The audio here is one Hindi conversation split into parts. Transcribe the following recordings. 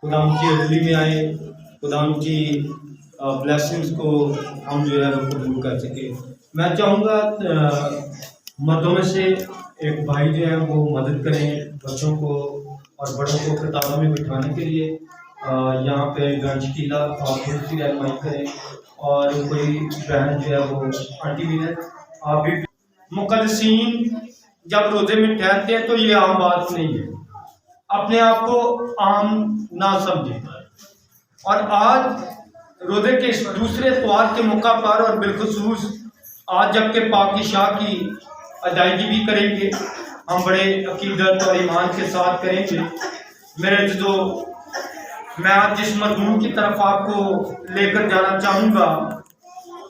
खुदा की हजूरी में आए, खुदा की ब्लेसिंग्स को हम जो है वो कबूल कर सके। मैं चाहूँगा मर्दों में से एक भाई जो है वो मदद करें बच्चों को और बड़ों को किताबों में बिठाने के लिए। यहाँ पे गंजकीला और थोड़ी सी रहनुमाई करें, और कोई बहन जो है वो आंटी भी है, आप भी। मुकद्दसीन जब रोजे में ठहरते हैं तो ये आम बात नहीं है, अपने आप को आम ना समझें। और आज रोजे के इस दूसरे इतवार के मौका पर और बिलखुसूस आज जबकि पाकी शाह की अदायगी भी करेंगे, हम बड़े अकीदत और ईमान के साथ करेंगे। मेरे जो मैं आज जिस मजमून की तरफ आपको लेकर जाना चाहूँगा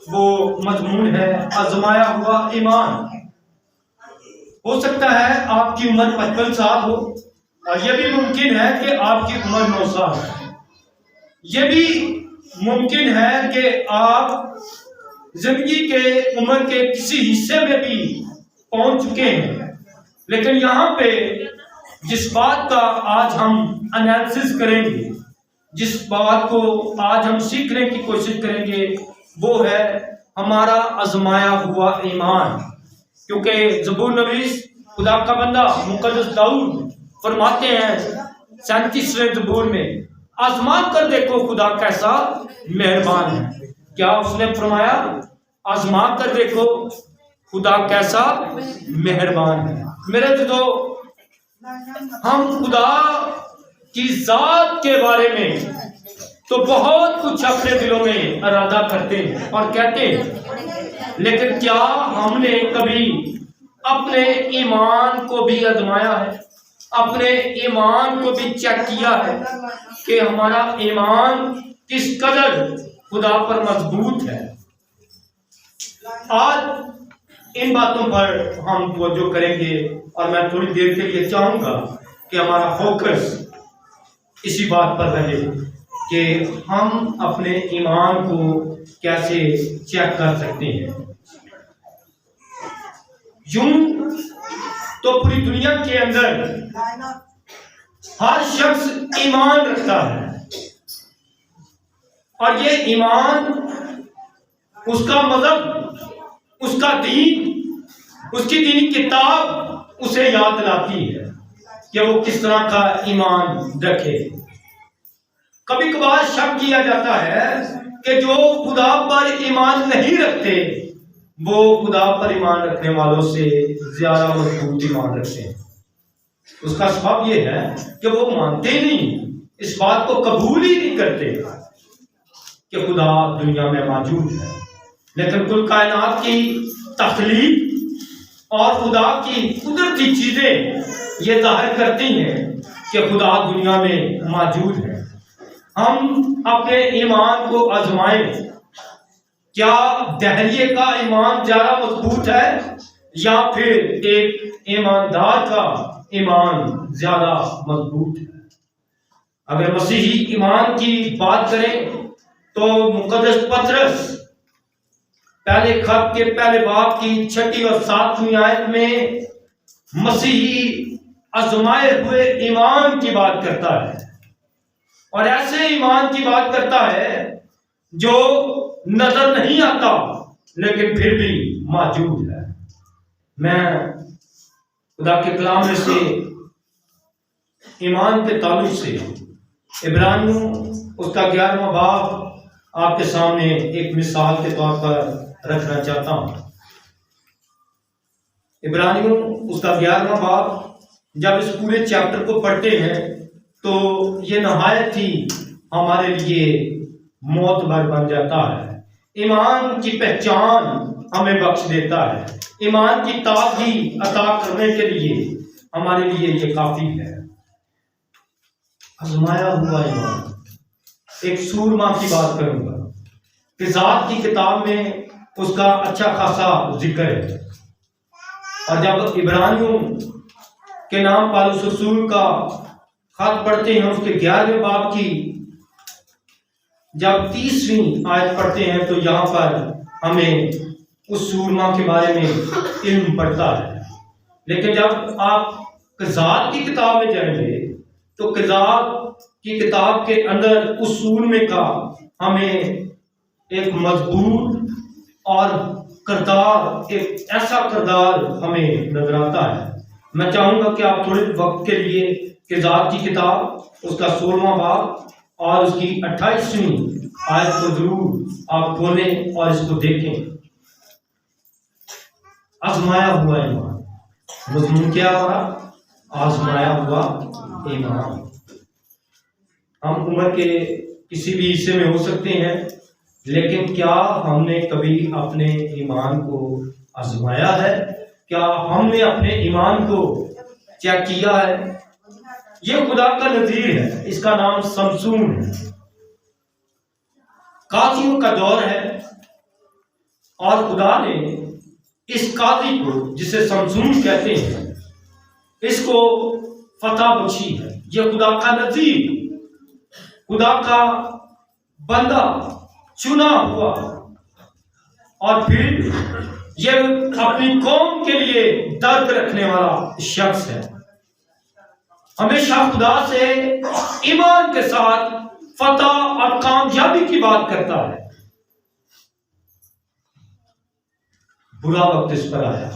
वो मजमून है आजमाया हुआ ईमान। हो सकता है आपकी उम्र 55 साल हो, और यह भी मुमकिन है कि आपकी उम्र 9 साल है। यह भी मुमकिन है कि आप जिंदगी के उम्र के किसी हिस्से में भी पहुंच चुके हैं, लेकिन यहाँ पे जिस बात का आज हम एनालिसिस करेंगे, जिस बात को आज हम सीखने की कोशिश करेंगे, वो है हमारा आजमाया हुआ ईमान। क्योंकि ज़बूर नवीस खुदा का बंदा मुकद्दस दाऊद फरमाते हैं 37वें ज़बूर में, आजमा कर देखो खुदा कैसा मेहरबान है। क्या उसने फरमाया? आजमा कर देखो खुदा कैसा मेहरबान है। मेरे जो हम खुदा की जात के बारे में तो बहुत कुछ अपने दिलों में इरादा करते हैं और कहते हैं, लेकिन क्या हमने कभी अपने ईमान को भी आजमाया है, अपने ईमान को भी चेक किया है कि हमारा ईमान किस कदर खुदा पर मजबूत है? आज इन बातों पर हम तवज्जो करेंगे, और मैं थोड़ी देर के लिए चाहूंगा कि हमारा फोकस इसी बात पर रहे कि हम अपने ईमान को कैसे चेक कर सकते हैं। यूं तो पूरी दुनिया के अंदर हर शख्स ईमान रखता है, और ये ईमान उसका मजहब, उसका दीन, उसकी दीनी किताब उसे याद दिलाती है कि वो किस तरह का ईमान रखे। कभी कभार शक किया जाता है कि जो खुदा पर ईमान नहीं रखते वो खुदा पर ईमान रखने वालों से ज्यादा मजबूत ईमान रखते हैं। उसका सबब यह है कि वो मानते नहीं, इस बात को कबूल ही नहीं करते कि खुदा दुनिया में मौजूद है। लेकिन कुल कायनात की तख्लीक और खुदा की कुदरती चीजें ये जाहिर करती हैं कि खुदा दुनिया में मौजूद है। हम अपने ईमान को आजमाएं, क्या दहरिए का ईमान ज्यादा मजबूत है या फिर एक ईमानदार का ईमान ज्यादा मजबूत है? अगर मसीही ईमान की बात करें तो मुकद्दस पतरस पहले खत के पहले बाब की 6 और 7वीं आयत में मसीही आजमाए हुए ईमान की बात करता है, और ऐसे ईमान की बात करता है जो नजर नहीं आता लेकिन फिर भी मौजूद है। मैं खुदा के कलाम में से ईमान के ताल्लुक से इब्रानियों उसका 11वां बाब आपके सामने एक मिसाल के तौर पर रखना चाहता हूं। इब्रानियों उसका 11वां बाब, जब इस पूरे चैप्टर को पढ़ते हैं तो ये नहायत ही हमारे लिए मौतबर बन जाता है। ईमान की पहचान हमें बख्श देता है, ईमान की ताज़गी अता करने के लिए हमारे लिए ये काफी है। आजमाया हुआ ईमान, एक सूरमा की बात करूंगा, फिज़ात की किताब में उसका अच्छा खासा जिक्र है। और जब इब्रानियों के नाम पौलुस रसूल का खत पढ़ते हैं, उसके 11वें बाब की जब 30वीं आयत पढ़ते हैं तो यहाँ पर हमें उस सूरमा के बारे में इल्म पड़ता है। लेकिन जब आप क़ज़ात की किताब में जाएंगे तो क़ज़ात की किताब के अंदर उसूल में का हमें एक मजबूत और किरदार, एक ऐसा किरदार हमें नजर आता है। मैं चाहूंगा कि आप थोड़े वक्त के लिए किताब की किताब उसका 16वां बाब और उसकी 28वीं आयत को जरूर आप खोलें और इसको देखें। आजमाया हुआ ईमान, मजमून क्या हमारा? आजमाया हुआ ईमान। हम उम्र के किसी भी हिस्से में हो सकते हैं, लेकिन क्या हमने कभी अपने ईमान को आजमाया है? क्या हमने अपने ईमान को चेक किया है? ये खुदा का नजीर है, इसका नाम समसून है। काजियों का दौर है और खुदा ने इस काजी को, जिसे समसून कहते हैं, इसको फतह बख्शी है। ये खुदा का नजीर, खुदा का बंदा, चुना हुआ, और फिर ये अपनी कौम के लिए दर्द रखने वाला शख्स है। हमेशा खुदा से ईमान के साथ फतह और कामयाबी की बात करता है। बुरा वक्त इस पर आया।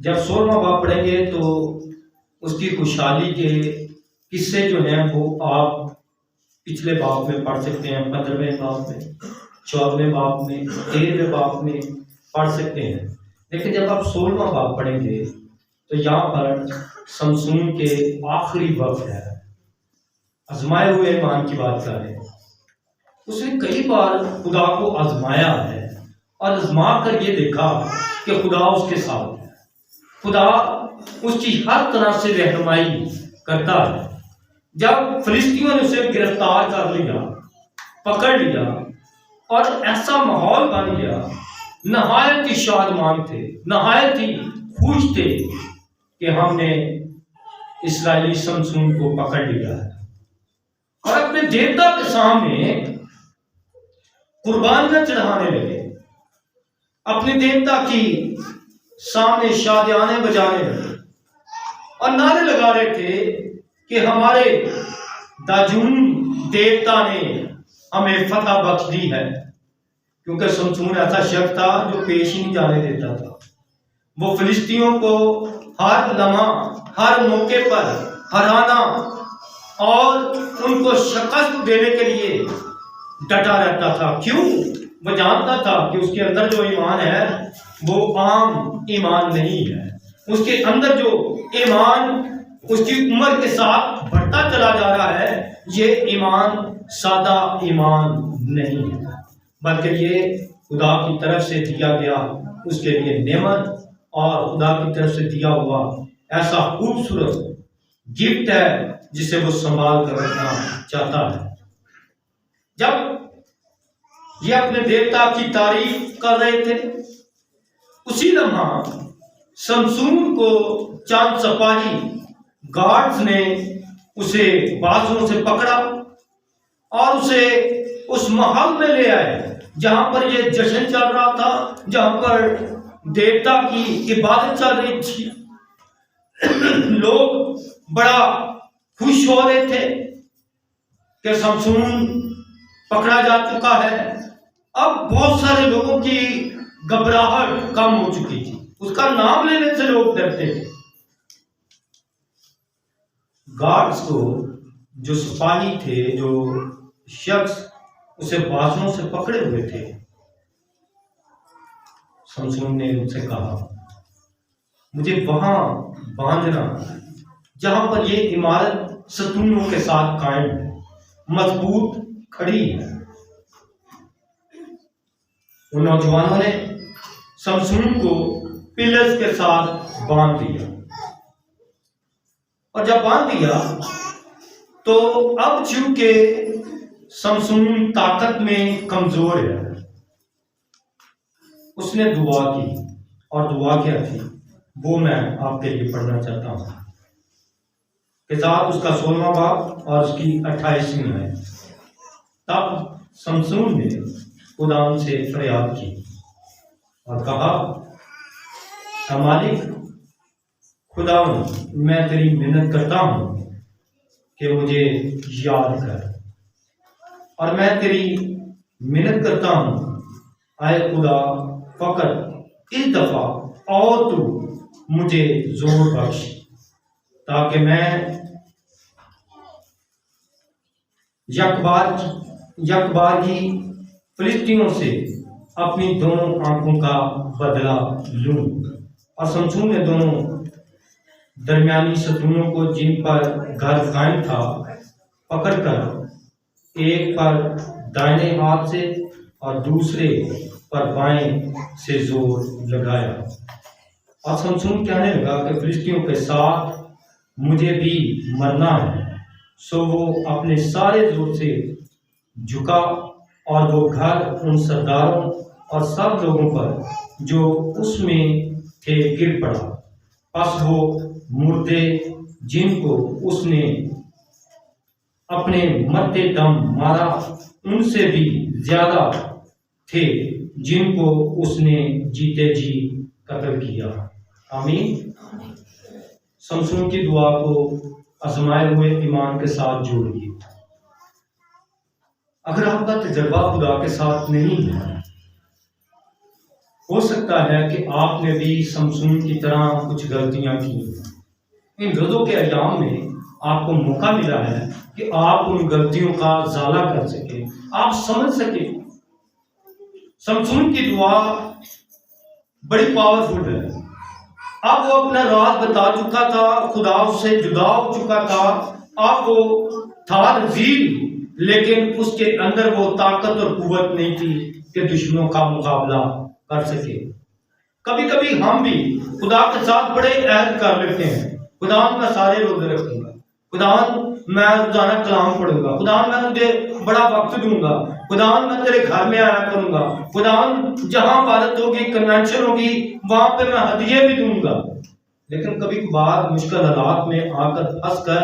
जब 16वां बाब पढ़ेंगे तो उसकी खुशहाली के किस्से जो हैं वो आप पिछले बाब में पढ़ सकते हैं, 15वें बाब में, 14वें बाब में, 13वें बाब में पढ़ सकते हैं। लेकिन जब आप 16वां बाब पढ़ेंगे तो यहाँ पर समसून के आखिरी वक्त है, आजमाए हुए ईमान की बात कर रहे हैं। उसने कई बार खुदा को आजमाया है और आजमा कर ये देखा कि खुदा उसके साथ है, खुदा उसकी हर तरह से रहनुमाई करता है। जब फिलिस्तीनियों ने उसे गिरफ्तार कर लिया, पकड़ लिया और ऐसा माहौल बन गया, नहायत ही शादमान थे, नहायत ही खुश थे कि हमने इस्राएली समसून को पकड़ लिया है, और अपने देवता के सामने कुर्बानियां चढ़ाने लगे, अपने देवता की सामने शादियाने बजाने लगे और नारे लगा रहे थे कि हमारे दाजून देवता ने हमें फतह बख्श दी है। क्योंकि समसून ऐसा शख्स था जो पेश ही नहीं जाने देता था। वो फिलिस्तीनियों को हर लम्हा, हर मौके पर हराना और उनको शिकस्त देने के लिए डटा रहता था। क्यों? वो जानता था कि उसके अंदर जो ईमान है वो आम ईमान नहीं है। उसके अंदर जो ईमान उसकी उम्र के साथ बढ़ता चला जा रहा है, ये ईमान सादा ईमान नहीं है, बल्कि ये खुदा की तरफ से दिया गया उसके लिए नेमत और खुदा की तरफ से दिया हुआ ऐसा खूबसूरत गिफ्ट है जिसे वो संभाल कर रखना चाहता है। जब ये अपने देवता की तारीफ कर रहे थे, उसी लम्हा समसून को चांद सिपाही गार्ड्स ने उसे बाजुओं से पकड़ा और उसे उस महल में ले आए जहां पर ये जश्न चल रहा था, जहां पर देवता की इबादत चल रही थी। लोग बड़ा खुश हो रहे थे कि समसून पकड़ा जा चुका है। अब बहुत सारे लोगों की घबराहट कम हो चुकी थी, उसका नाम लेने से लोग डरते थे। गार्ड्स को, जो सिपाही थे, जो शख्स उसे बाजुओं से पकड़े हुए थे, समसून ने उनसे कहा, मुझे वहां बांधना जहां पर ये इमारत सतूनों के साथ कायम है, मजबूत खड़ी है। उन नौजवानों ने समसून को पिलर्स के साथ बांध दिया, और जब बांध दिया तो अब चूंकि समसून ताकत में कमजोर है, उसने दुआ की, और दुआ क्या थी वो मैं आपके लिए पढ़ना चाहता हूं। किताब उसका 16वां बाब और उसकी 28वीं है। तब समसून ने खुदा से फरियाद की और कहा, मालिक खुदा, मैं तेरी मिन्नत करता हूं कि मुझे याद कर, और मैं तेरी मिन्नत करता हूँ, आए खुदा फकत इस दफा और तू मुझे जोर बख्श, ताकि मैं यकबारगी फिलिस्तीनियों से अपनी दोनों आंखों का बदला लूं। और शमशून ने दोनों दरमियानी शत्रुओं को, जिन पर घर कायम था, पकड़कर एक पर दाहिने हाथ से और दूसरे पर बाएं से जोर लगाया। और शमशून कहने लगा कि फिलिस्तीनियों के साथ मुझे भी मरना है। सो वो अपने सारे जोर से झुका और वो घर उन सरदारों और सब लोगों पर जो उसमें थे गिर पड़ा। बस वो मुर्दे जिनको उसने अपने मरते दम मारा, उनसे भी ज्यादा थे जिनको उसने जीते जी कत्ल किया। आमीन। शमशून की दुआ को आजमाए हुए ईमान के साथ जोड़िए। अगर आपका तजर्बा खुदा के साथ नहीं है, हो सकता है कि आपने भी शमशून की तरह कुछ गलतियां की। इन रोजों के अयाम में आपको मौका मिला है कि आप उन गलतियों का ज़ाला कर सके, आप समझ सके। शमशून की दुआ बड़ी पावरफुल है। अब वो अपना राज बता चुका था, खुदा उससे जुदा हो चुका था। अब वो था नज़ीर, लेकिन उसके अंदर वो ताकत और कुव्वत नहीं थी कि दुश्मनों का मुकाबला कर सके। कभी कभी हम भी खुदा के साथ बड़े अहद कर लेते हैं, खुदा मैं सारे रोजे रखूंगा, खुदा मैं रोजाना कलाम पढ़ूंगा, खुदा मैं तुझे बड़ा वक्त दूंगा, खुदा मैं तेरे घर में आया करूंगा, खुदा जहां इबादत होगी, कन्वेंशन होगी, वहां पे मैं हदिये भी दूंगा। लेकिन कभी कभार मुश्किल हालात में आकर फंस कर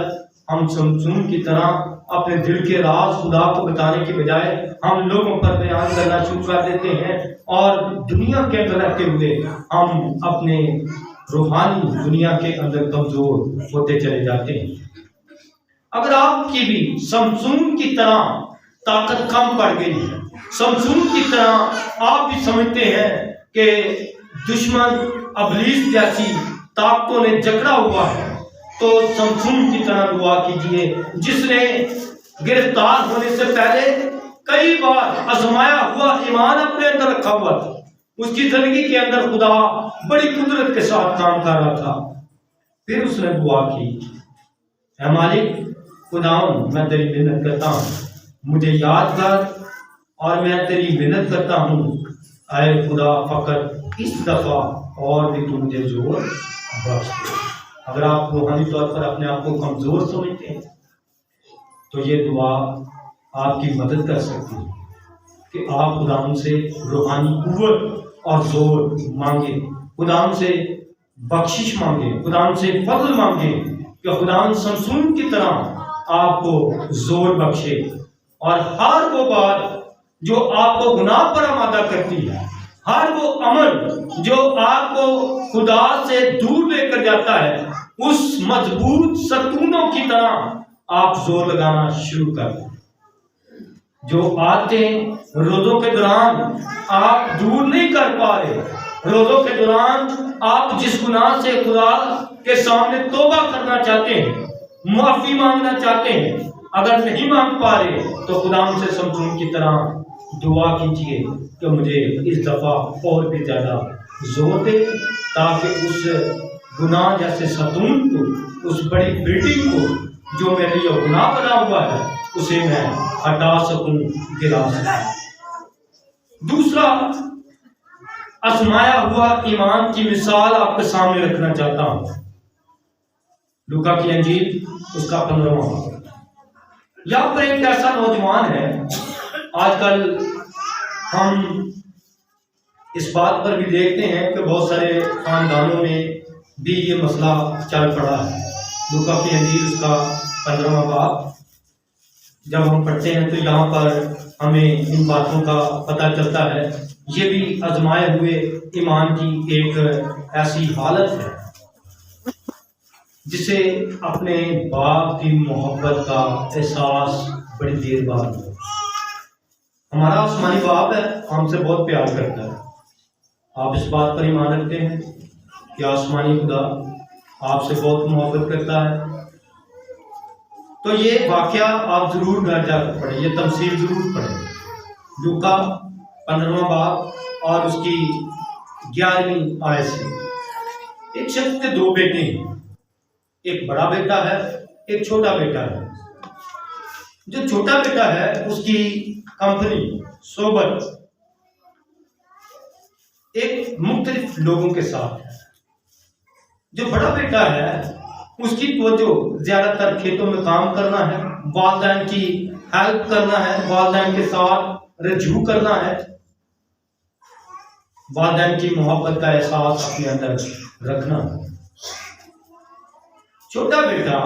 हम शमशून की तरह अपने दिल के राज खुदा को बताने के बजाय हम लोगों पर बयान करना शुरू कर देते हैं, और दुनिया के अंदर रहते हुए हम अपने रूहानी दुनिया के अंदर कमजोर होते चले जाते हैं। अगर आपकी भी शमशून की तरह ताकत कम पड़ गई है, शमशून की तरह आप भी समझते हैं कि दुश्मन अबलीस जैसी ताकतों ने जकड़ा हुआ है, तो शमशून की तरह दुआ कीजिए, जिसने गिरफ्तार होने से पहले कई बार आजमाया हुआ ईमान अपने अंदर रखा हुआ था। उसकी जिंदगी के अंदर खुदा बड़ी कुदरत के साथ काम कर रहा था। फिर उसने दुआ की, ऐ मालिक खुदावन, मैं तेरी मिन्नत करता हूँ, मुझे याद कर, और मैं तेरी मिन्नत करता हूँ, आए खुदा फकत इस दफा और भी तू मुझे जोर बख्श दे। अगर आप रूहानी तौर पर अपने आप को कमजोर समझते हैं, तो ये दुआ आपकी मदद कर सकती है कि आप खुदावन से रूहानी कुव्वत और जोर मांगे, खुदावन से बख्शिश मांगे, खुदावन से फजल मांगे कि खुदावन शमशून की तरह आपको जोर बख्शे, और हर वो बात जो आपको गुनाह पर आमादा करती है, हर वो अमल जो आपको खुदा से दूर लेकर जाता है, उस मजबूत सतूनों की तरह आप जोर लगाना शुरू कर दें। जो आदतें रोजों के दौरान आप दूर नहीं कर पा रहे, रोजों के दौरान आप जिस गुनाह से खुदा के सामने तौबा करना चाहते हैं, माफी मांगना चाहते हैं, अगर नहीं मांग पा रहे, तो खुदा से शमशून की तरह दुआ कीजिए कि मुझे इस दफा और भी ज्यादा जोर दे, ताकि उस गुनाह जैसे सतून को, उस बड़ी बिल्डिंग को जो मेरे लिए गुनाह बना हुआ है, उसे मैं हटा सकूं, गिरा सकूं। दूसरा आजमाया हुआ ईमान की मिसाल आपके सामने रखना चाहता हूं। लूका की अंजील उसका 15वां बाब। यहाँ पर एक ऐसा नौजवान है, आजकल हम इस बात पर भी देखते हैं कि बहुत सारे खानदानों में भी ये मसला चल पड़ा है। लूका की अंजील उसका 15वां बाब जब हम पढ़ते हैं तो यहाँ पर हमें इन बातों का पता चलता है। ये भी आजमाए हुए ईमान की एक ऐसी हालत है। जिसे अपने बाप की मोहब्बत का एहसास बड़ी देर बाद हुआ। हमारा आसमानी बाप है, हमसे बहुत प्यार करता है। आप इस बात पर ईमान रखते हैं कि आसमानी खुदा आपसे बहुत मोहब्बत करता है? तो ये वाकया आप जरूर घर जाकर पढ़ें, ये तमसील जरूर पढ़ें। लूका 15वां बाब और उसकी 11वीं आयत से। एक शख्स के दो बेटे हैं, एक बड़ा बेटा है, एक छोटा बेटा है। जो छोटा बेटा है उसकी कंपनी सोबत एक मुख्तलिफ लोगों के साथ है। जो बड़ा बेटा है उसकी तवज्जो ज्यादातर खेतों में काम करना है, वालिदैन की हेल्प करना है, वालिदैन के साथ रजू करना है, वालिदैन की मोहब्बत का एहसास अपने अंदर रखना है। छोटा बेटा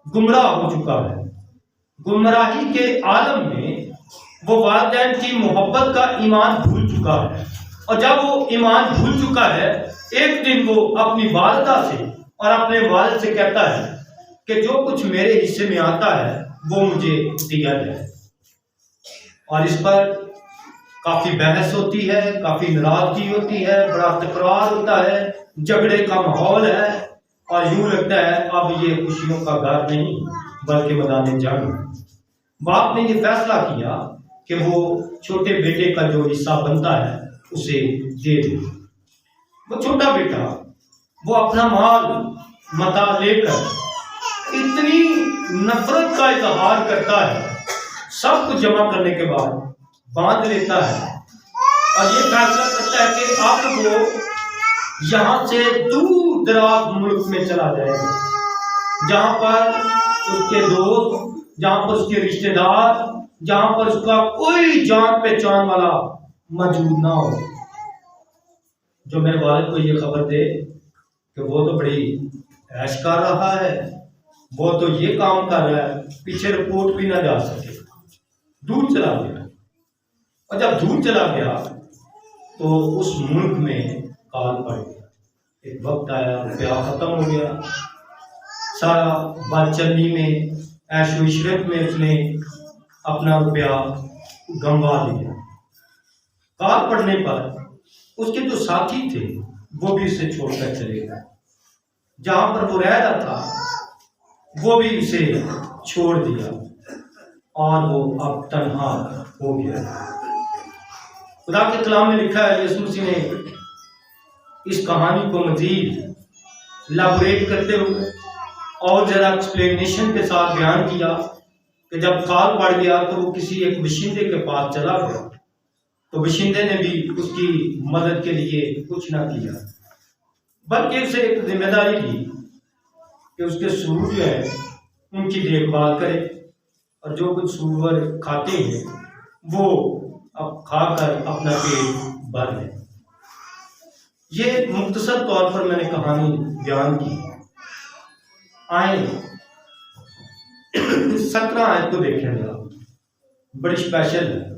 गुमराह हो चुका है। गुमराही के आलम में वो वालिदैन की मोहब्बत का ईमान भूल चुका है, और जब वो ईमान भूल चुका है, एक दिन वो अपनी वालिदा से और अपने वालिद से कहता है कि जो कुछ मेरे हिस्से में आता है वो मुझे दिया जाए। और इस पर काफी बहस होती है, काफी नाराजगी होती है, बड़ा तकरार होता है, झगड़े का माहौल है, और यूं लगता है अब ये खुशियों का घर नहीं बल्कि मैदान जंग। बाप ने ये फैसला किया कि वो छोटे बेटे का जो हिस्सा बनता है उसे दे दे। वो छोटा बेटा वो अपना माल मता लेकर इतनी नफरत का इजहार करता है, सब कुछ जमा करने के बाद बांध लेता है और ये फैसला करता है कि अब वो यहाँ से दूर दराज मुल्क में चला जाएगा, जहां पर उसके दोस्त, जहां पर उसके रिश्तेदार, जहां पर उसका कोई जान पहचान वाला मौजूद ना हो। जो मेरे वालिद को ये खबर दे कि वो तो बड़ी ऐश कर रहा है, वो तो ये काम कर रहा है, पीछे रिपोर्ट भी ना जा सके, दूर चला गया। और जब दूर चला गया तो उस मुल्क में काल पड़ गया। एक वक्त आया, रुपया खत्म हो गया, सारा बादचन्नी में, ऐशो इशरत में उसने अपना रुपया गंवा लिया। काल पड़ने पर उसके जो साथी थे वो भी उसे छोड़कर चले गए। जहां पर वो रह रहा था वो भी उसे छोड़ दिया और वो अब तन्हा हो गया। खुदा के कलाम में लिखा है, यीशु मसीह ने इस कहानी को मजीद इलाबोरेट करते हुए और जरा एक्सप्लेनेशन के साथ बयान किया कि जब काल पड़ गया तो वो किसी एक बशिंदे के पास चला गया, तो बशिंदे ने भी उसकी मदद के लिए कुछ ना किया, बल्कि उसे एक जिम्मेदारी दी कि उसके सूर जो है उनकी देखभाल करे, और जो कुछ सूअर खाते हैं वो अब खाकर अपना पेट भर ले। ये मुख्तसर तौर पर मैंने कहानी बयान की। आए 17 आयत को देखें जरा, बड़ी स्पेशल है।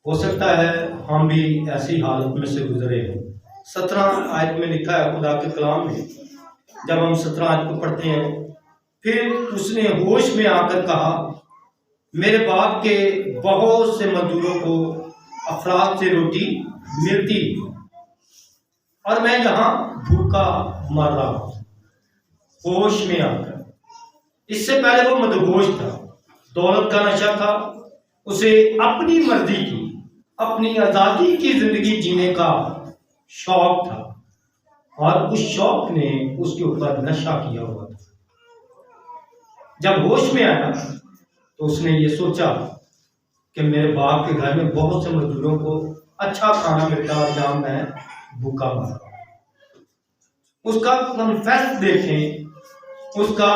हो सकता है हम भी ऐसी हालत में से गुजरे हो। 17 आयत में लिखा है खुदा के कलाम में, जब हम 17 आयत को पढ़ते हैं, फिर उसने होश में आकर कहा, मेरे बाप के बहुत से मजदूरों को अफराद से रोटी मिलती और मैं यहाँ भूखा मर रहा हूं। होश में आकर, इससे पहले वो मदहोश था, दौलत का नशा था, उसे अपनी मर्जी की, अपनी आजादी की जिंदगी जीने का शौक था, और उस शौक ने उसके ऊपर नशा किया हुआ था। जब होश में आया तो उसने ये सोचा कि मेरे बाप के घर में बहुत से मजदूरों को अच्छा खाना मिलता है और यहाँ मैं भूखा मर रहा हूं। उसका कन्फेस देखें, उसका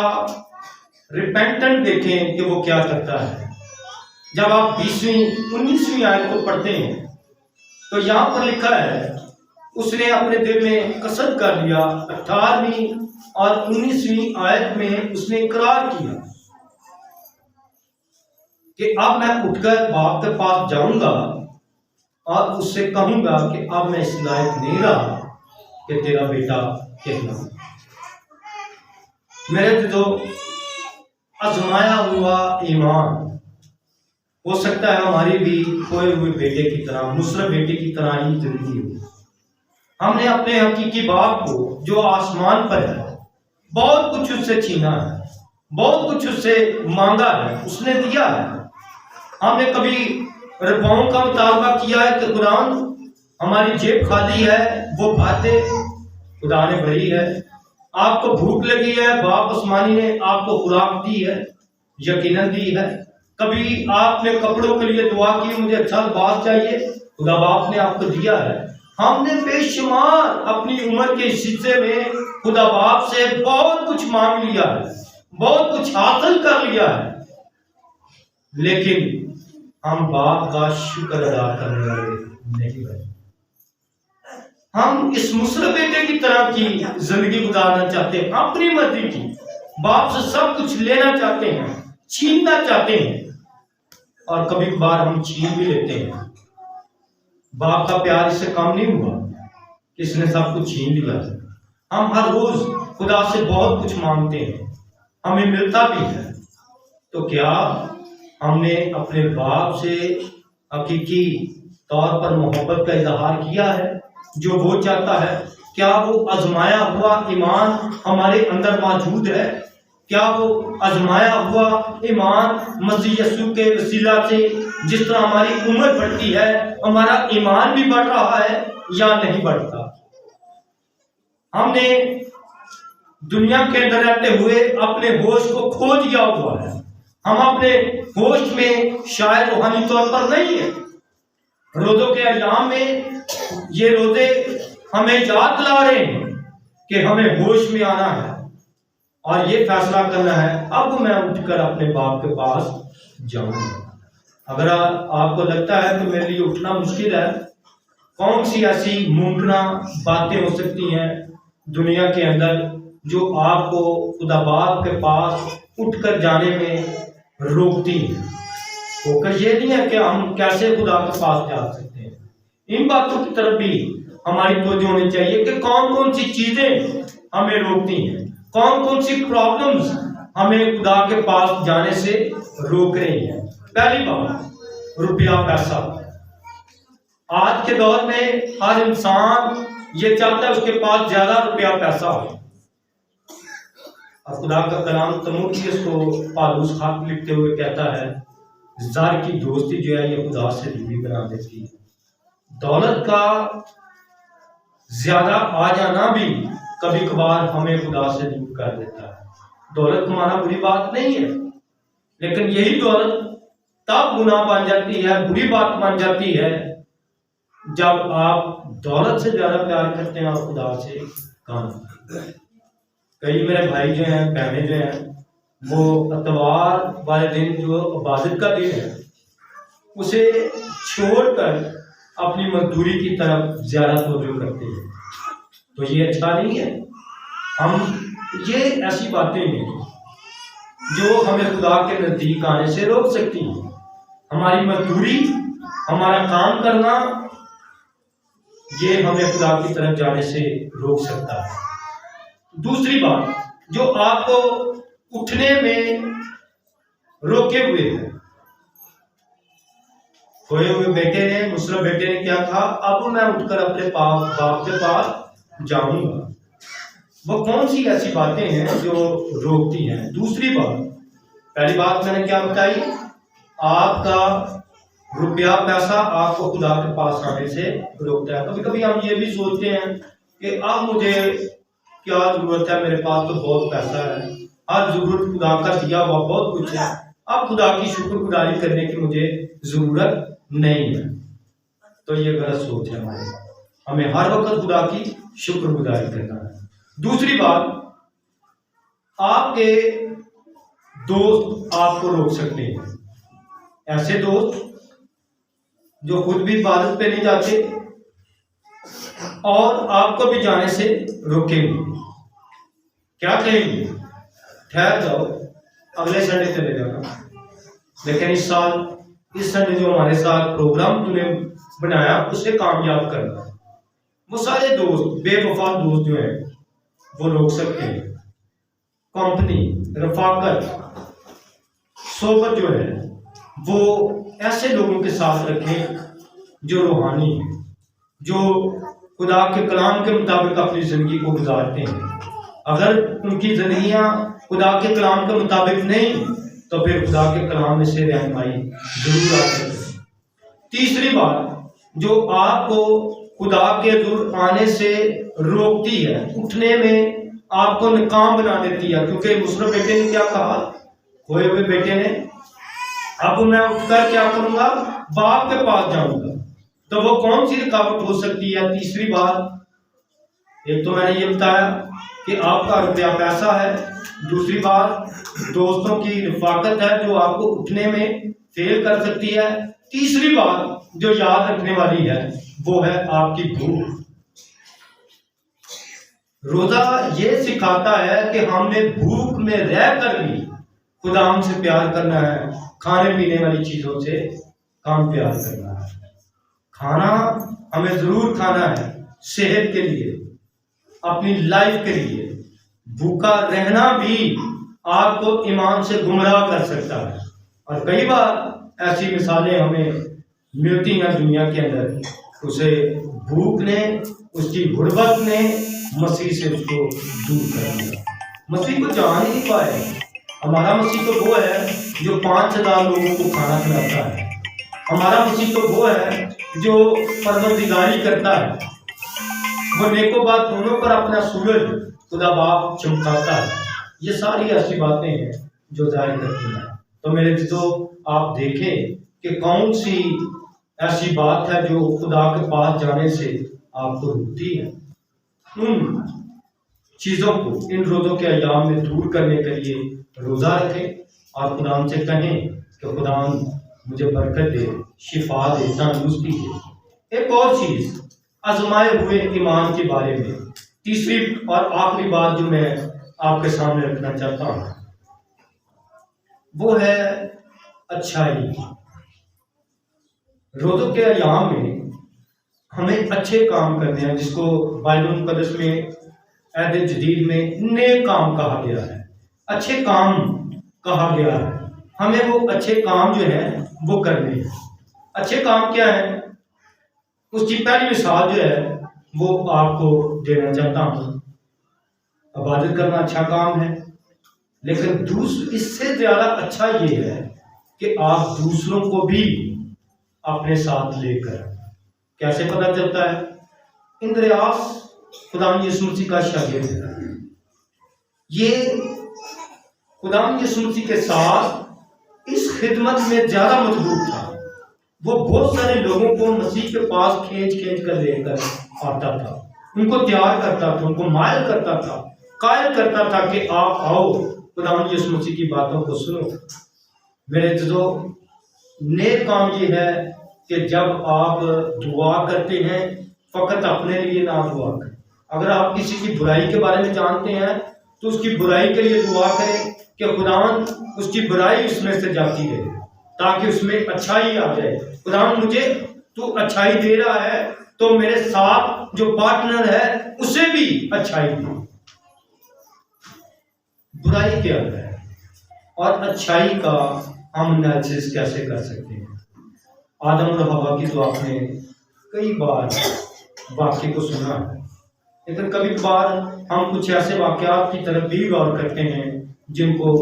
रिपेंटेंट देखें कि वो क्या करता है। जब आप 19वीं आयत को पढ़ते हैं तो यहां पर लिखा है, उसने अपने दिल में कसद कर लिया। 18वीं और 19वीं आयत में उसने इकरार किया कि अब मैं उठकर बाप के पास जाऊंगा और उससे कहूंगा कि अब मैं इस लायक नहीं रहा कि तेरा बेटा कहलाऊं। मेरे जो आजमाया हुआ ईमान, हो सकता है हमारी भी खोए हुए बेटे की तरह, मुसरत बेटे की तरह ही जिंदगी हो। हमने अपने हकीकी बाप को जो आसमान पर है बहुत कुछ उससे छीना है, बहुत कुछ उससे मांगा है, उसने दिया है। हमने कभी रुपयों का मुतालबा किया है कि कुरान हमारी जेब खाली है, वो बातें खुदा ने भरी है। आपको भूख लगी है, बाप आसमानी ने आपको खुराक दी है, यकीनन दी है। कभी आपने कपड़ों के लिए दुआ की, मुझे अच्छा लिबास चाहिए, खुदा बाप ने आपको दिया है। हमने बेशुमार अपनी उम्र के हिस्से में खुदा बाप से बहुत कुछ मांग लिया है, बहुत कुछ हासिल कर लिया है, लेकिन हम बाप का शुक्र अदा करने वाले नहीं बने। हम इस मुसरत बेटे की तरह की जिंदगी गुजारना चाहते हैं, अपनी मर्जी की, बाप से सब कुछ लेना चाहते हैं, छीनना चाहते हैं, और कभी कभार हम छीन भी लेते हैं। बाप का प्यार इससे कम नहीं हुआ, इसने सब कुछ छीन लिया। हम हर रोज खुदा से बहुत कुछ मांगते हैं, हमें मिलता भी है। तो क्या हमने अपने बाप से हकीकी तौर पर मोहब्बत का इजहार किया है जो वो चाहता है? क्या वो आजमाया हुआ ईमान हमारे अंदर मौजूद है? क्या वो आजमाया हुआ ईमान मसीह यीशु के वसीला से जिस तरह हमारी उम्र बढ़ती है हमारा ईमान भी बढ़ रहा है या नहीं बढ़ता? हमने दुनिया के अंदर रहते हुए अपने होश को खो दिया हुआ है। हम अपने होश में शायद रूहानी तौर पर नहीं है। रोजों के अयाम में ये रोजे हमें याद दिला रहे हैं कि हमें होश में आना है और ये फैसला करना है, अब मैं उठकर अपने बाप के पास जाऊंगा। अगर आपको लगता है कि मेरे लिए उठना मुश्किल है, कौन सी ऐसी मुमकिन बातें हो सकती हैं दुनिया के अंदर जो आपको खुदा बाप के पास उठकर जाने में रोकती है? होकर ये नहीं है कि हम कैसे खुदा के पास जा सकते हैं। इन बातों की तरफ भी हमारी तवज्जो होनी चाहिए कि कौन कौन सी चीजें हमें रोकती हैं, कौन कौन सी प्रॉब्लम्स हमें खुदा के पास जाने से रोक रही हैं। पहली बात, रुपया पैसा। आज के दौर में हर इंसान ये चाहता है उसके पास ज्यादा रुपया पैसा हो। और खुदा का कलाम तमुथियुस को पालूस खात लिखते हुए कहता है, ज़ार की दोस्ती जो है ये खुदा से दूरी बना देती है। दौलत का ज्यादा आ जाना भी कभी कभार हमें खुदा से दूर कर देता है। दौलत कमाना बुरी बात नहीं है, लेकिन यही दौलत तब गुनाह बन जाती है, बुरी बात बन जाती है, जब आप दौलत से ज्यादा प्यार करते हैं और खुदा से कम। कई मेरे भाई जो हैं, बहनें जो हैं, वो इतवार वाले दिन जो इबादत का दिन है उसे छोड़कर अपनी मजदूरी की तरफ ज्यादा तवज्जो करते हैं। तो ये अच्छा नहीं है। हम ये ऐसी बातें नहीं जो हमें खुदा के नजदीक आने से रोक सकती हैं। हमारी मजदूरी, हमारा काम करना, ये हमें खुदा की तरफ जाने से रोक सकता है। दूसरी बात जो आपको उठने में रोके हुए है, खोए हुए बेटे ने, मुसरत बेटे ने क्या कहा? अब मैं उठकर अपने बाप के पास जाऊंगा। वो कौन सी ऐसी बातें हैं जो रोकती हैं? दूसरी बात, पहली बात मैंने क्या बताई? आपका रुपया पैसा आपको खुदा के पास आने से रोकता है। कभी कभी हम ये भी सोचते हैं कि अब मुझे क्या जरूरत है, मेरे पास तो बहुत पैसा है, हर जरूरत खुदा का दिया हुआ बहुत कुछ है, अब खुदा की शुक्रगुजारी करने की मुझे जरूरत नहीं है। तो ये गलत सोच है हमारी। हमें हर वक्त खुदा की शुक्रगुजारी करना है। दूसरी बात, आपके दोस्त आपको रोक सकते हैं। ऐसे दोस्त जो खुद भी इबादत पे नहीं जाते और आपको भी जाने से रोकेंगे। क्या कहेंगे? ठहर जाओ, अगले संडे चले जाना। लेकिन इस संडे जो हमारे साथ प्रोग्राम तूने बनाया उसे कामयाब करना। वो सारे दोस्त, बेवफा दोस्त जो हैं, वो रोक सकते हैं। कंपनी, रफाकत, सोबत जो है वो ऐसे लोगों के साथ रखें जो रूहानी हैं, जो खुदा के कलाम के मुताबिक अपनी ज़िंदगी को गुजारते हैं। अगर उनकी ज़िंदगियाँ खुदा के कलाम के मुताबिक नहीं, तो फिर खुदा के कलाम में से रहनुमाई जरूर आ सकती है। तीसरी बात जो आपको खुदा के दूर आने से रोकती है, उठने में आपको नाकाम बना देती है, क्योंकि मुसरफ बेटे ने क्या कहा, खोए हुए बेटे ने, अब मैं उठकर क्या करूंगा, बाप के पास जाऊंगा। तो वो कौन सी रुकावट हो सकती है? तीसरी बात, एक तो मैंने ये बताया कि आपका रुपया पैसा है, दूसरी बात दोस्तों की रफाकत है जो आपको उठने में फेल कर सकती है, तीसरी बात जो याद रखने वाली है वो है आपकी भूख। रोजा ये सिखाता है कि हमने भूख में रहकर भी खुदा हमसे प्यार करना है, खाने पीने वाली चीजों से कम प्यार करना है। खाना हमें जरूर खाना है सेहत के लिए, अपनी लाइफ के लिए। भूखा रहना भी आपको ईमान से गुमराह कर सकता है, और कई बार ऐसी मिसालें हमें मिलती हैं दुनिया के अंदर, उसे भूख ने, उसकी गुर्बत ने मसीह से उसको दूर कर दिया। मसीह को जान ही नहीं पाए। हमारा मसीह तो वो है जो 5,000 लोगों को खाना खिलाता है। हमारा मसीह तो वो है जो परवरदिगारी करता है, वो नेकोबाद दोनों पर अपना सूरज खुदा बाप चमकाता है। ये सारी ऐसी बातें हैं जो जाहिर करती हैं। तो मेरे दोस्तों, आप देखें कि कौन सी ऐसी बात है जो खुदा के पास जाने से आपको रोकती है। उन चीज़ों को इन रोज़ों के अय्याम में दूर करने के लिए रोज़ा रखें और खुदा से कहें कि खुदा मुझे बरकत दे, शिफा दे, तंदुरुस्ती दे। एक और चीज़ आजमाए हुए ईमान के बारे में, तीसरी और आखिरी बात जो मैं आपके सामने रखना चाहता हूँ वो है अच्छाई। रोज़ों के अय्याम में हमें अच्छे काम करने हैं, जिसको बाइबल मुकद्दस में अहद जदीद में नेक काम कहा गया है, अच्छे काम कहा गया है। हमें वो अच्छे काम जो है वो करने हैं। अच्छे काम क्या है, उसकी पहली मिसाल जो है वो आपको देना चाहता हूँ। इबादत करना अच्छा काम है, लेकिन इससे ज्यादा अच्छा ये है कि आप दूसरों को भी अपने साथ लेकर, कैसे पता चलता है? इंद्रियास खुदाम यीशु मसीह का शागिर्द है। ये खुदाम यीशु मसीह के साथ इस खिदमत में ज्यादा मजबूत था। वो बहुत सारे लोगों को मसीह के पास खींच कर लेकर आता था, उनको तैयार करता था, उनको मायल करता था, कायल करता था कि आप आओ खुदावंद यीशु मसीह की बातों को सुनो। मेरे दोस्तों, नेक काम ये है कि जब आप दुआ करते हैं फकत अपने लिए ना दुआ करें। अगर आप किसी की बुराई के बारे में जानते हैं तो उसकी बुराई के लिए दुआ करें कि खुदावंद उसकी बुराई उसमें से जाती रहे, ताकि उसमें अच्छाई आ जाए। खुदावंद मुझे तू अच्छाई दे रहा है तो मेरे साथ जो पार्टनर है उसे भी अच्छाई दे। बुराई क्या है और अच्छाई का हम एनालिसिस कैसे कर सकते हैं? आदम और हवा की तो आपने कई बार वाक्य को सुना है, लेकिन कभी बार हम कुछ ऐसे वाक्यात की तरफ भी गौर करते हैं जिनको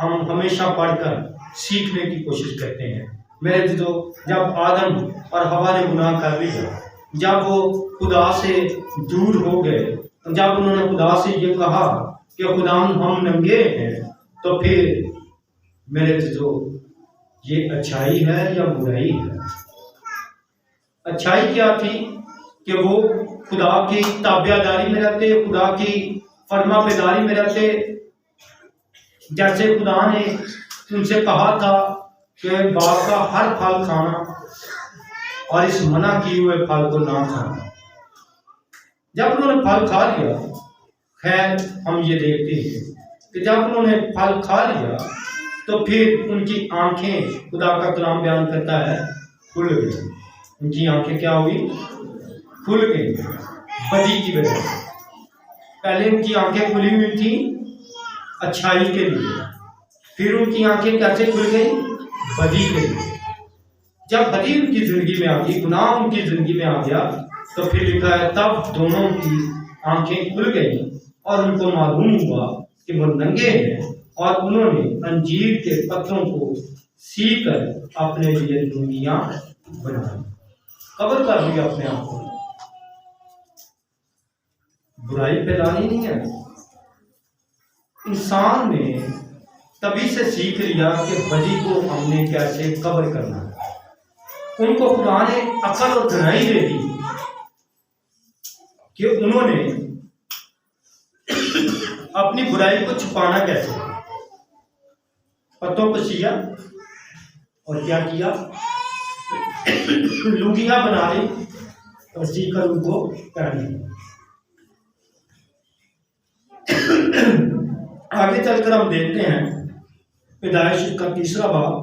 हम हमेशा पढ़कर सीखने की कोशिश करते हैं। मेरे जो जब आदम और हवा ने गुनाह कर लिया, जब वो खुदा से दूर हो गए, जब उन्होंने खुदा से ये कहा कि खुदा हम नंगे हैं, तो फिर मेरे जो ये अच्छाई है या बुराई है? अच्छाई क्या थी कि वो खुदा की ताबियादारी में रहते, खुदा की फरमाबरदारी में रहते। जैसे खुदा ने उनसे कहा था कि बाग का हर फल खाना और इस मना किए हुए फल को ना खाना। जब उन्होंने फल खा लिया, खैर हम ये देखते हैं कि जब उन्होंने फल खा लिया तो फिर उनकी आंखें, खुदा का कलाम बयान करता है, खुल गई। उनकी आंखें क्या हुई? खुल गई, बदी की वजह से। पहले उनकी आंखें खुली हुई थी अच्छाई के लिए। फिर उनकी आंखें कैसे खुल गई? बदी के लिए। जब बदी उनकी जिंदगी में आ गई, गुनाह उनकी जिंदगी में आ गया, तो फिर लिखा है तब दोनों की आंखें खुल गई और उनको मालूम हुआ कि वो नंगे हैं, और उन्होंने अंजीर के पत्तों को सीकर अपने लिए लुंगियां बनाई। कवर कर लिया अपने आप को। बुराई फैलानी नहीं है। इंसान ने तभी से सीख लिया कि बदी को हमने कैसे कवर करना है। उनको खुदा ने अकल और दानाई दे दी कि उन्होंने अपनी बुराई को छुपाना कैसे। पत्तों को सिया और क्या किया? लुंगियां बना ली और सीकर उनको पहन ली। आगे चलकर हम देखते हैं पैदाइश का 3 बाब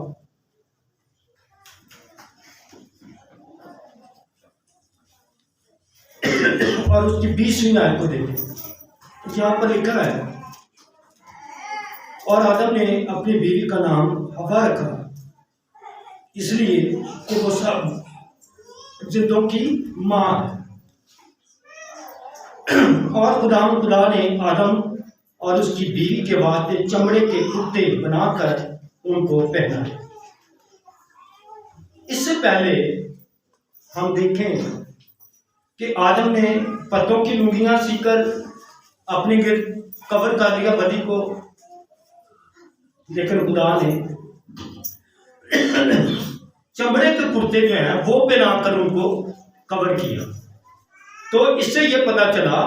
और उसकी 20वीं आयत को देखें। यहाँ पर लिखा है, और आदम ने अपनी बीवी का नाम हवा रखा, इसलिए कि वो सब जिंदों की मां है। और खुदा ने आदम और उसकी बीवी के वास्ते चमड़े के कुर्ते बनाकर उनको पहना। इससे पहले हम देखें कि आदम ने पत्तों की लुंगियां सीकर अपने गिर्द कवर कर लिया बदी को, लेकिन खुदा ने चमड़े के कुर्ते जो हैं वो पहनाकर उनको कवर किया। तो इससे ये पता चला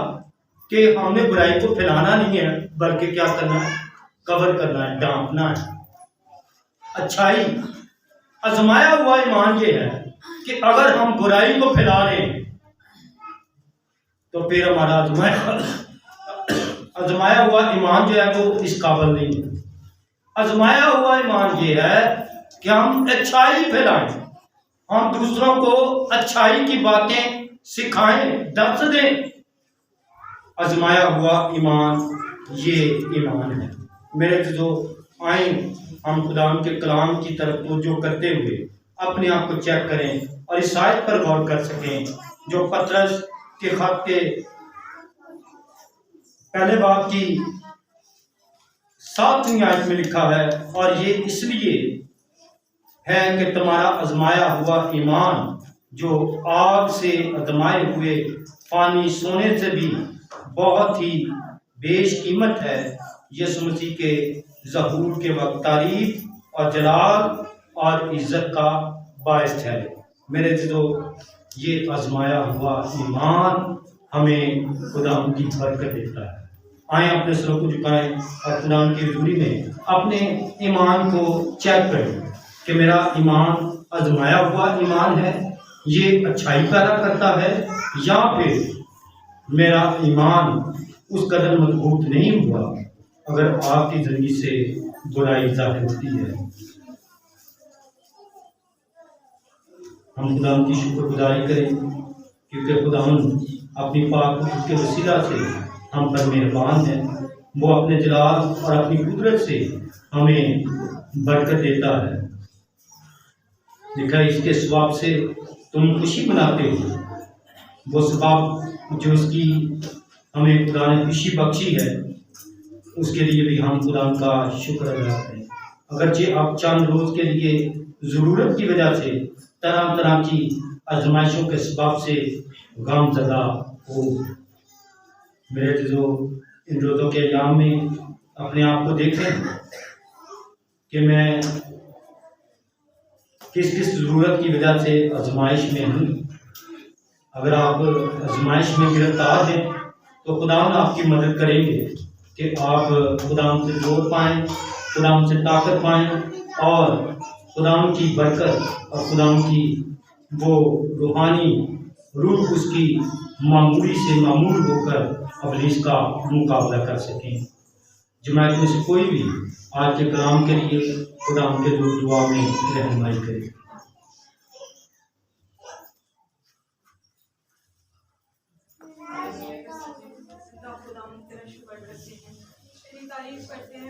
कि हमने बुराई को फैलाना नहीं है, बल्कि क्या करना है? कवर करना है, ढांपना है। अच्छाई, आजमाया हुआ ईमान ये है कि अगर हम बुराई को फैला रहे हैं तो फिर हमारा आजमाया हुआ ईमान जो है वो इस काबिल नहीं है। आजमाया हुआ ईमान ये है कि हम अच्छाई फैलाएं, हम दूसरों को अच्छाई की बातें सिखाएं, दर्श दें। आजमाया हुआ ईमान ये ईमान है। मेरे जो आए हम खुदा के कलाम की तरफ तवज्जो करते हुए अपने आप को चेक करें और इस आयत पर गौर कर सकें जो पतरस के खत के पहले बाब की 7वीं आयत में लिखा है, और ये इसलिए है कि तुम्हारा आजमाया हुआ ईमान जो आग से आजमाए हुए पानी सोने से भी बहुत ही बेशकीमत है, यीशु मसीह के ज़हूर के वक्त तारीफ और जलाल और इज्जत का बायस है। मेरे जो ये आजमाया हुआ ईमान हमें खुदा की बरकत देता है। आए अपने सरों को झुकाएं और खुदा की हज़ूरी में अपने ईमान को चेक करें कि मेरा ईमान आजमाया हुआ ईमान है, ये अच्छाई पैदा करता है, या फिर मेरा ईमान उस कदर मजबूत नहीं हुआ अगर आपकी जिंदगी से बुराई जाहिर होती है। हम खुदा की शुक्रगुजारी करें क्योंकि खुदा अपनी पाक कुदरत के वसीला से हम पर मेहरबान है। वो अपने जलाल और अपनी कुदरत से हमें बरकत देता है। लिखा है इसके सवाब से तुम खुशी मनाते हो। वो सवाब जो उसकी हमें खुदा ने खुशी बख्शी है उसके लिए भी हम खुदा का शुक्र अदा करें। अगरचे आप चंद रोज के लिए ज़रूरत की वजह से तरह तरह की आजमाइशों के सबब से गमज़दा हो, मेरे जो इन रोज़ों के अयाम में अपने आप को देखें कि मैं किस किस ज़रूरत की वजह से आजमाइश में हूँ। अगर आप आजमाइश में गिरफ्तार हैं तो खुदा आपकी मदद करेंगे कि आप खुदा से जोर पाएँ, खुदा से ताकत पाएँ और खुदा की बरकत और खुदा की वो रूहानी रूह उसकी मामूली से मामूल होकर अबलीस का मुकाबला कर सकें। जमात में से कोई भी आज के कलाम के लिए खुदा के दुआ में रहनुमाई करे। तारीफ करते हैं